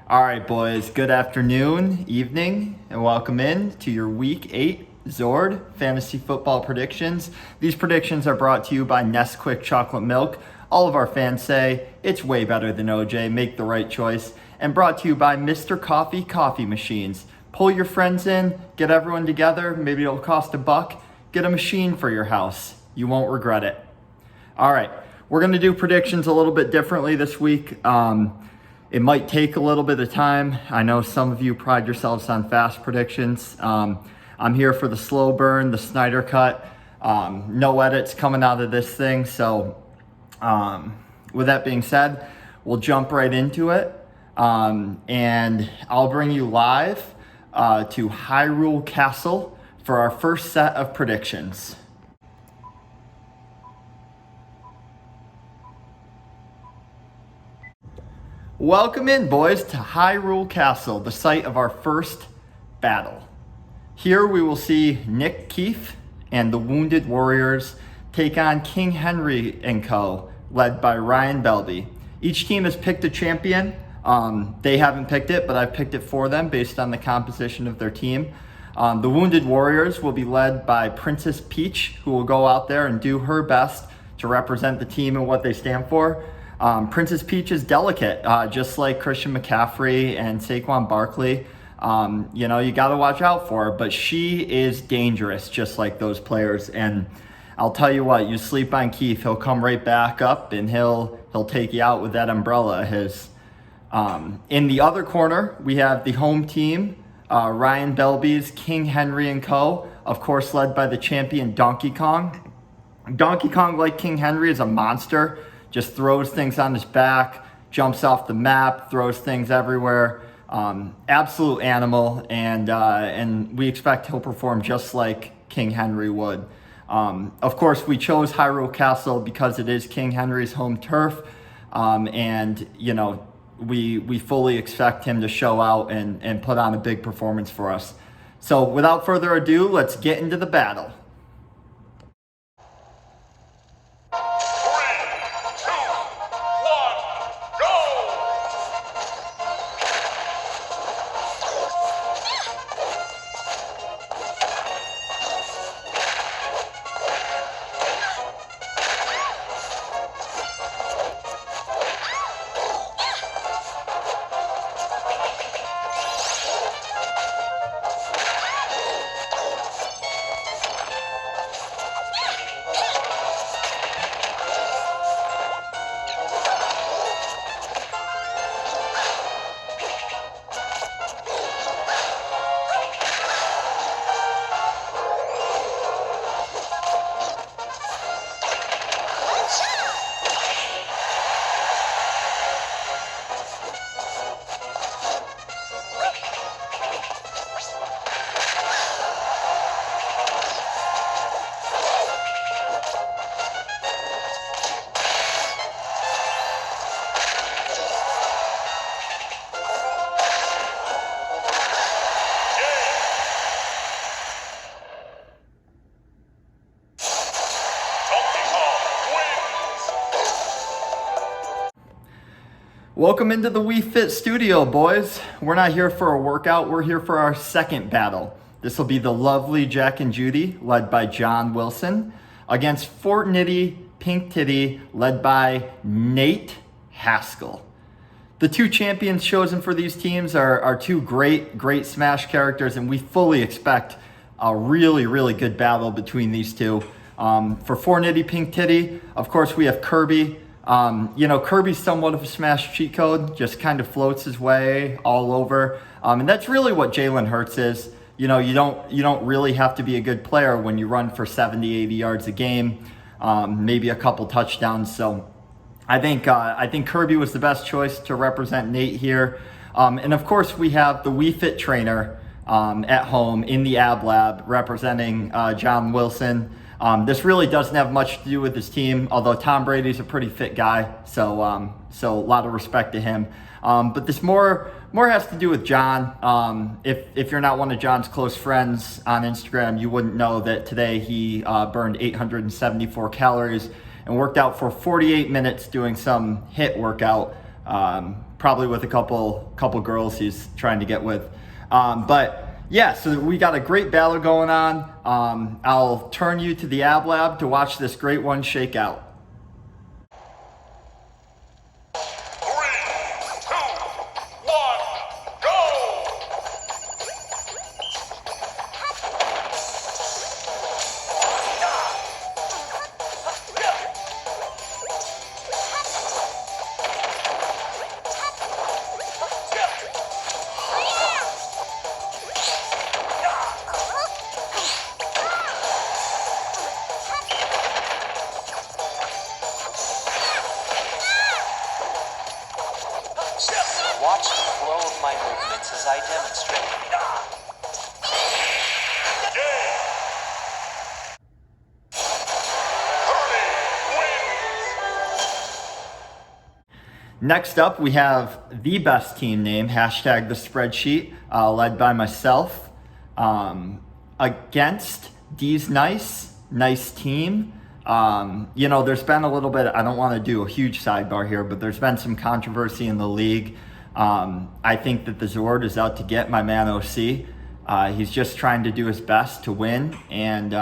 All right, boys, good afternoon, evening, and welcome in to your Week 8 Zord Fantasy Football Predictions. These predictions are brought to you by Nesquik Chocolate Milk. All of our fans say it's way better than OJ, make the right choice. And brought to you by Mr. Coffee Coffee Machines. Pull your friends in, get everyone together, maybe it'll cost $1. Get a machine for your house. You won't regret it. All right, we're going to do predictions a little bit differently this week. It might take a little bit of time. I know some of you pride yourselves on fast predictions. I'm here for the slow burn, the Snyder cut. No edits coming out of this thing. So with that being said, we'll jump right into it. And I'll bring you live to Hyrule Castle for our first set of predictions. Welcome in, boys, to Hyrule Castle, the site of our first battle. Here we will see Nick Keefe and the Wounded Warriors take on King Henry & Co., led by Ryan Belby. Each team has picked a champion. They haven't picked it, but I've picked it for them based on the composition of their team. The Wounded Warriors will be led by Princess Peach, who will go out there and do her best to represent the team and what they stand for. Princess Peach is delicate, just like Christian McCaffrey and Saquon Barkley. You got to watch out for her, but she is dangerous, just like those players. And I'll tell you what, you sleep on Keith, he'll come right back up and he'll take you out with that umbrella of his. In the other corner, we have the home team, Ryan Belby's King Henry & Co., of course, led by the champion Donkey Kong. Donkey Kong, like King Henry, is a monster. Just throws things on his back, jumps off the map, throws things everywhere. Absolute animal, and we expect he'll perform just like King Henry would. Of course, we chose Hyrule Castle because it is King Henry's home turf, and we fully expect him to show out and put on a big performance for us. So without further ado, let's get into the battle. Welcome into the We Fit studio, boys. We're not here for a workout, we're here for our second battle. This will be the lovely Jack and Judy, led by John Wilson, against Fort Nitty Pink Titty, led by Nate Haskell. The two champions chosen for these teams are two great Smash characters, and we fully expect a really good battle between these two. For Fort Nitty Pink Titty, of course, we have Kirby. Kirby's somewhat of a Smash cheat code, just kind of floats his way all over. And that's really what Jalen Hurts is. You don't really have to be a good player when you run for 70, 80 yards a game, maybe a couple touchdowns. So I think Kirby was the best choice to represent Nate here. And of course we have the We Fit trainer at home in the Ab Lab representing John Wilson. This really doesn't have much to do with his team, although Tom Brady's a pretty fit guy, so a lot of respect to him. But this more has to do with John. If you're not one of John's close friends on Instagram, you wouldn't know that today he burned 874 calories and worked out for 48 minutes doing some HIIT workout. probably with a couple girls he's trying to get with. But yeah, so we got a great battle going on. I'll turn you to the Ab Lab to watch this great one shake out. Watch the flow of my movements as I demonstrate. Next up, we have the best team name, hashtag the spreadsheet, led by myself, against D's nice team. You know, there's been a little bit, I don't want to do a huge sidebar here, but there's been some controversy in the league. I think that the Zord is out to get my man OC. He's just trying to do his best to win. And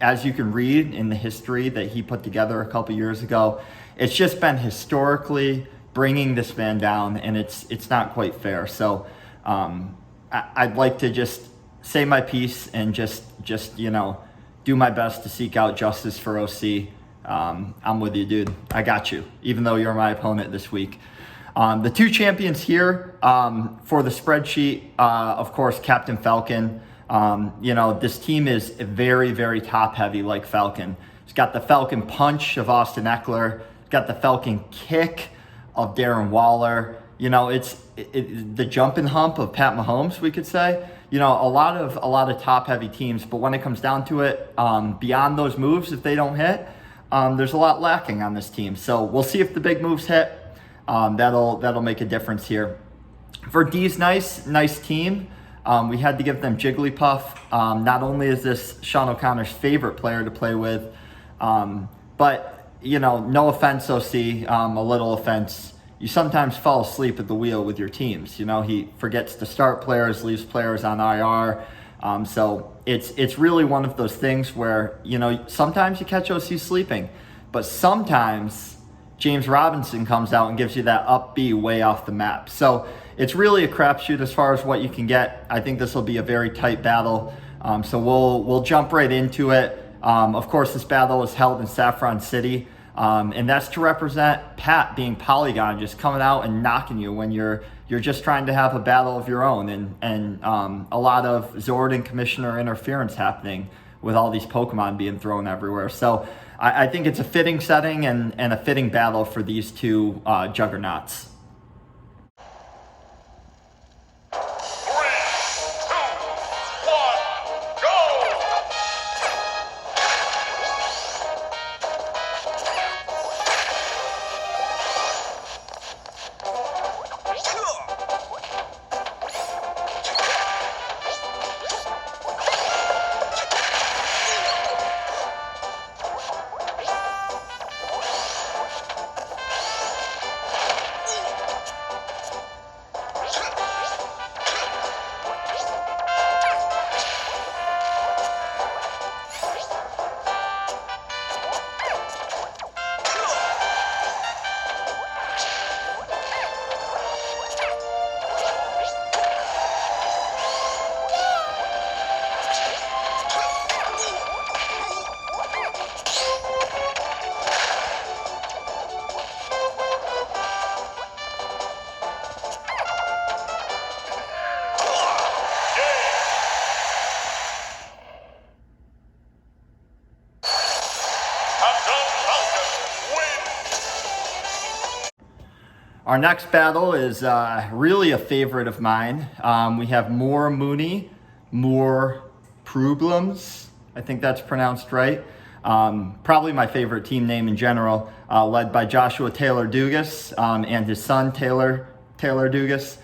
as you can read in the history that he put together a couple years ago, it's just been historically bringing this man down, and it's not quite fair. So I'd like to just say my piece and just you know, do my best to seek out justice for OC. I'm with you, dude. I got you, even though you're my opponent this week. The two champions here for the spreadsheet, of course, Captain Falcon. You know, this team is very, very top heavy like Falcon. It's got the Falcon punch of Austin Eckler. It's got the Falcon kick of Darren Waller. You know, it's the jump and hump of Pat Mahomes, we could say. You know, a lot of top heavy teams, but when it comes down to it, beyond those moves, if they don't hit, there's a lot lacking on this team. So we'll see if the big moves hit. That'll make a difference here. For D's nice team, we had to give them Jigglypuff. Not only is this Sean O'Connor's favorite player to play with, but you know, no offense, OC, a little offense. You sometimes fall asleep at the wheel with your teams. You know, he forgets to start players, leaves players on IR. So it's really one of those things where, you know, sometimes you catch OC sleeping, but sometimes James Robinson comes out and gives you that up B way off the map. So it's really a crapshoot as far as what you can get. I think this will be a very tight battle. So we'll jump right into it. Of course, this battle is held in Saffron City. And that's to represent Pat being Polygon, just coming out and knocking you when you're just trying to have a battle of your own, and a lot of Zord and Commissioner interference happening with all these Pokemon being thrown everywhere. So I think it's a fitting setting and a fitting battle for these two juggernauts. Our next battle is really a favorite of mine. We have more Mooney, more Problems. I think that's pronounced right. Probably my favorite team name in general, led by Joshua Taylor Dugas and his son Taylor Dugas,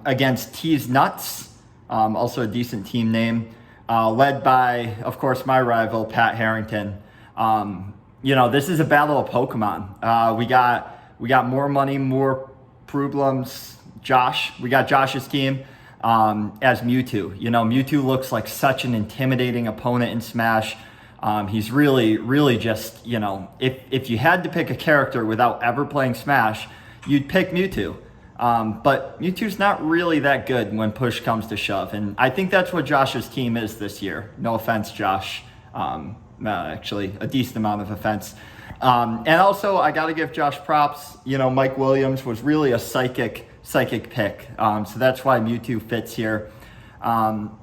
against T's Nuts, also a decent team name, led by, of course, my rival Pat Harrington. You know, this is a battle of Pokemon. We got more money, more Problems, Josh. We got Josh's team as Mewtwo. You know, Mewtwo looks like such an intimidating opponent in Smash. He's really just, you know, if you had to pick a character without ever playing Smash, you'd pick Mewtwo. But Mewtwo's not really that good when push comes to shove. And I think that's what Josh's team is this year. No offense, Josh. Actually, a decent amount of offense. And also, I got to give Josh props. You know, Mike Williams was really a psychic pick. So that's why Mewtwo fits here. On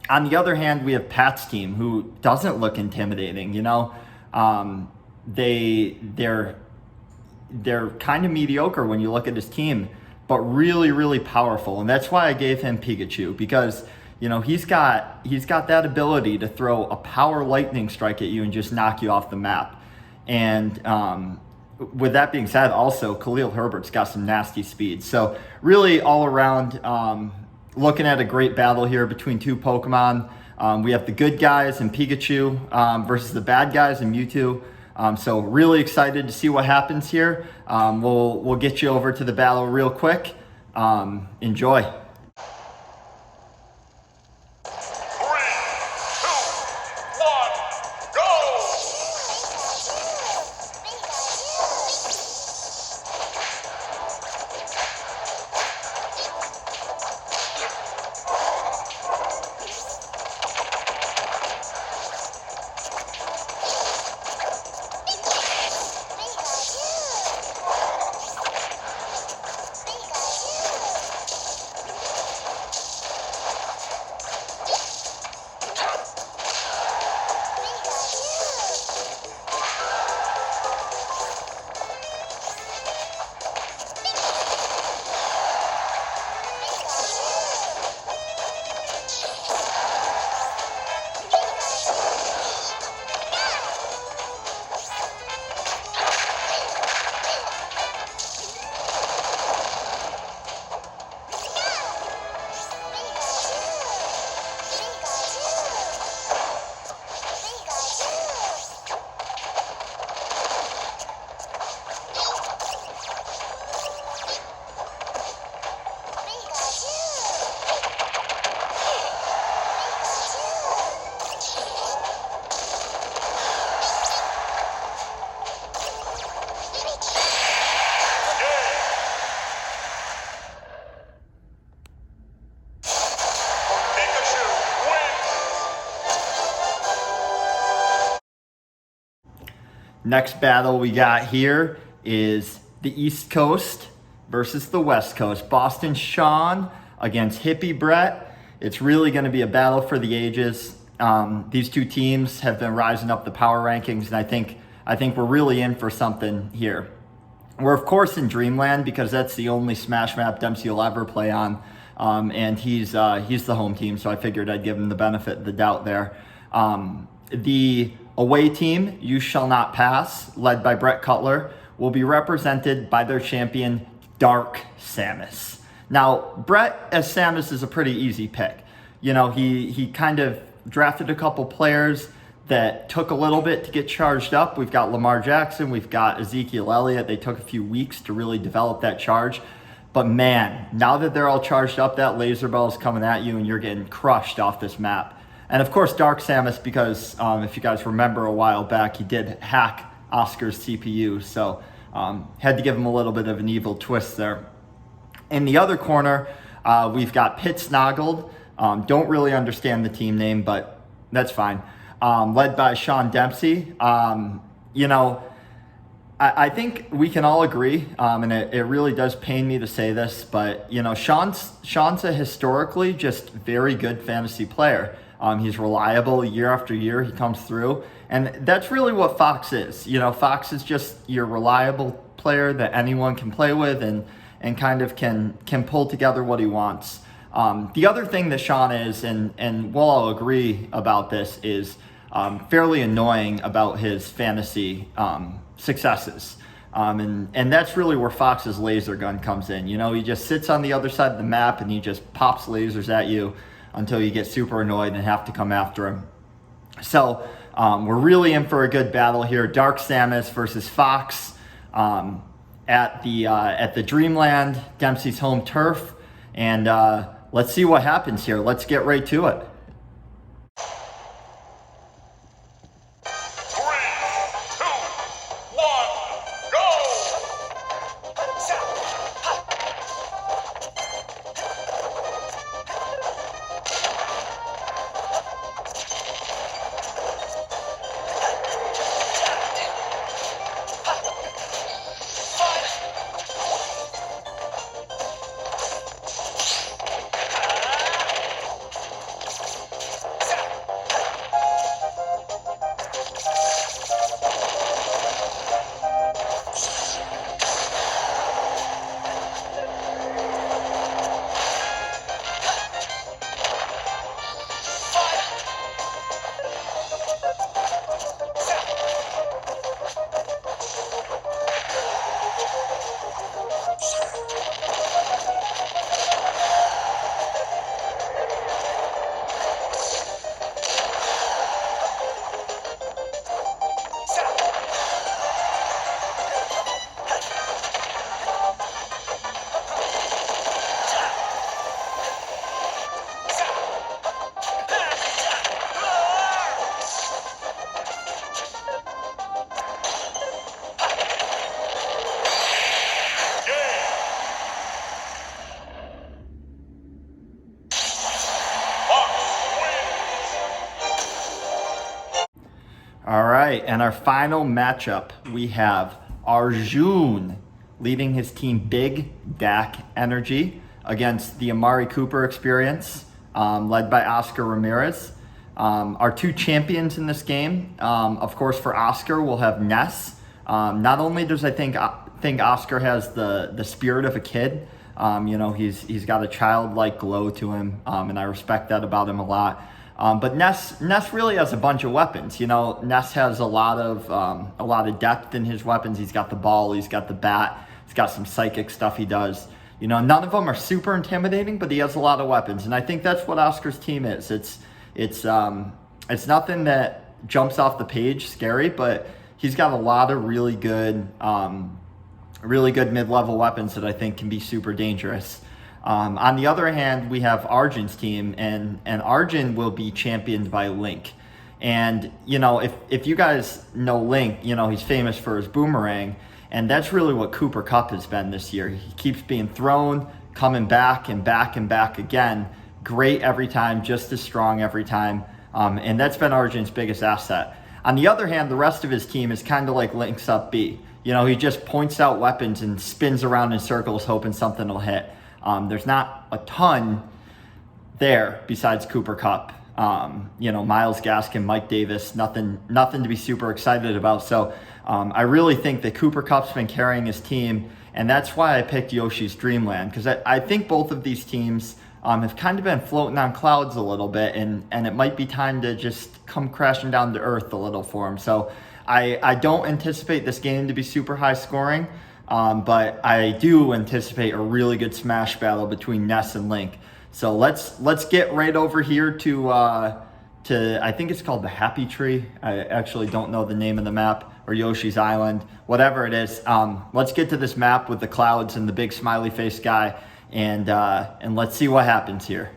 the other hand, we have Pat's team, who doesn't look intimidating. You know, they're kind of mediocre when you look at his team, but really powerful. And that's why I gave him Pikachu, because, you know, he's got that ability to throw a power lightning strike at you and just knock you off the map. And with that being said, also Khalil Herbert's got some nasty speed. So really all around, looking at a great battle here between two Pokemon. We have the good guys in Pikachu versus the bad guys in Mewtwo. So really excited to see what happens here. We'll get you over to the battle real quick. Enjoy. Next battle we got here is the East Coast versus the West Coast. Boston Sean against Hippie Brett. It's really going to be a battle for the ages. These two teams have been rising up the power rankings, and I think we're really in for something here. We're of course in Dreamland because that's the only Smash map Dempsey will ever play on, and he's the home team, so I figured I'd give him the benefit of the doubt there. The away team, You Shall Not Pass, led by Brett Cutler, will be represented by their champion, Dark Samus. Now, Brett as Samus is a pretty easy pick. You know, he kind of drafted a couple players that took a little bit to get charged up. We've got Lamar Jackson, we've got Ezekiel Elliott. They took a few weeks to really develop that charge. But man, now that they're all charged up, that laser ball is coming at you and you're getting crushed off this map. And of course, Dark Samus, because if you guys remember a while back, he did hack Oscar's CPU. So had to give him a little bit of an evil twist there. In the other corner, we've got Pit Snoggled. Don't really understand the team name, but that's fine. Led by Sean Dempsey. You know, I think we can all agree, and it really does pain me to say this, but you know, Sean's a historically just very good fantasy player. He's reliable year after year. He comes through, and that's really what Fox is. You know, Fox is just your reliable player that anyone can play with, and kind of can pull together what he wants. The other thing that Sean is, and we'll all agree about this, is fairly annoying about his fantasy successes. And that's really where Fox's laser gun comes in. You know, he just sits on the other side of the map and he just pops lasers at you until you get super annoyed and have to come after him. So we're really in for a good battle here. Dark Samus versus Fox. at the Dreamland Dempsey's home turf, and let's see what happens here. Let's get right to it. All right, and our final matchup, we have Arjun leading his team Big Dak Energy against the Amari Cooper Experience, led by Oscar Ramirez. Our two champions in this game, of course, for Oscar, we'll have Ness. Not only does I think Oscar has the spirit of a kid, he's got a childlike glow to him, and I respect that about him a lot. But Ness really has a bunch of weapons. Ness has a lot of depth in his weapons. He's got the ball, he's got the bat, he's got some psychic stuff he does. None of them are super intimidating, but he has a lot of weapons, and I think that's what Oscar's team is. It's nothing that jumps off the page scary, but he's got a lot of really good mid-level weapons that I think can be super dangerous. On the other hand, we have Arjun's team, and Arjun will be championed by Link. And, if you guys know Link, he's famous for his boomerang, and that's really what Cooper Kupp has been this year. He keeps being thrown, coming back and back and back again. Great every time, just as strong every time, and that's been Arjun's biggest asset. On the other hand, the rest of his team is kind of like Link's up B. He just points out weapons and spins around in circles hoping something will hit. There's not a ton there besides Cooper Kupp. Myles Gaskin, Mike Davis, nothing to be super excited about. So I really think that Cooper Kupp's been carrying his team, and that's why I picked Yoshi's Dreamland, because I think both of these teams have kind of been floating on clouds a little bit, and it might be time to just come crashing down to earth a little for them. So I don't anticipate this game to be super high scoring. But I do anticipate a really good smash battle between Ness and Link. So let's get right over here to I think it's called the Happy Tree. I actually don't know the name of the map, or Yoshi's Island, whatever it is. Let's get to this map with the clouds and the big smiley face guy, and let's see what happens here.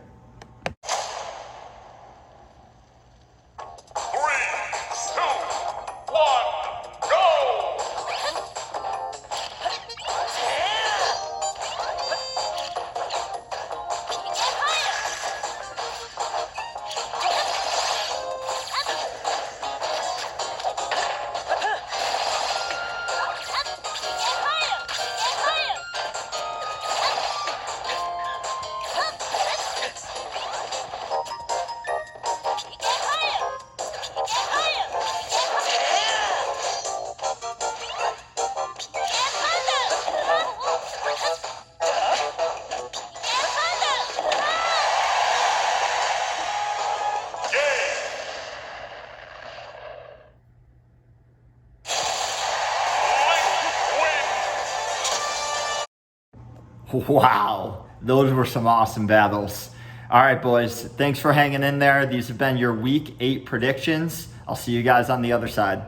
Wow, those were some awesome battles. All right, boys, thanks for hanging in there. These have been your Week 8 predictions. I'll see you guys on the other side.